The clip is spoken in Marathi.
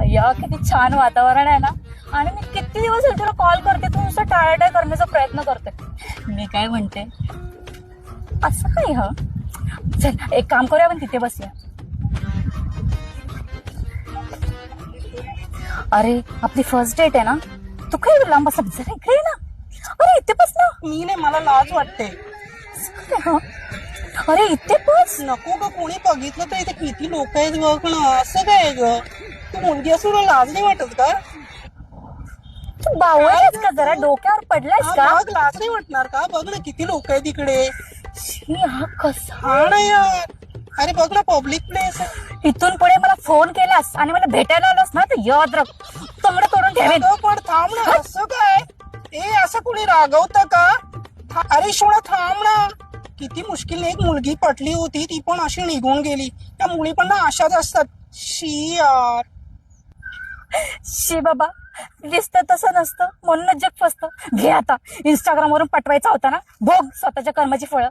अय्या किती छान वातावरण आहे ना. आणि मी किती दिवस झाले तुला कॉल करते, तू नुसतं टाळाटाळ करण्याचा प्रयत्न करते. मी काय म्हणते, असं काय ह, चल एक काम करूया, आपण तिथे बसूया. अरे आपली फर्स्ट डेट आहे ना, तू काय लांब बसा, जरा इकडे ये ना. अरे इथे बस ना. मी नाही, मला लाज वाटते. ह? अरे इथे बस. नको ग, कोणी बघितलं तर इथे किती लोक आहेत ग. पण असं काय ग, तू मुलगी असून तुला लाज नाही वाटत का? तू बावळलीस का, जरा डोक्यावर पडलायस का? बघ, लाज नाही वाटणार का? बघ ना किती लोक आहेत इकडे. हा कसा, हा ना यार. अरे बघ ना, पब्लिक प्लेस आहे. इथून पुढे मला फोन केलास आणि मला भेटायला आलास ना, तर याद राख, तंगड तोडून ठेवेन. अगं पण थांब ना, असं काय? असं कुणी रागवतं का? अरे सोळा थांब ना. किती मुश्किलने एक मुलगी पटली होती, ती पण अशी निघून गेली. त्या मुली पण ना अशाच असतात. शी यार. शी बाबा, दिसतं तसं नसतं, म्हणूनच जग फसतं. घे आता, इंस्टाग्राम वरून पटवायचा होता ना, भोग स्वतःच्या कर्माची फळं.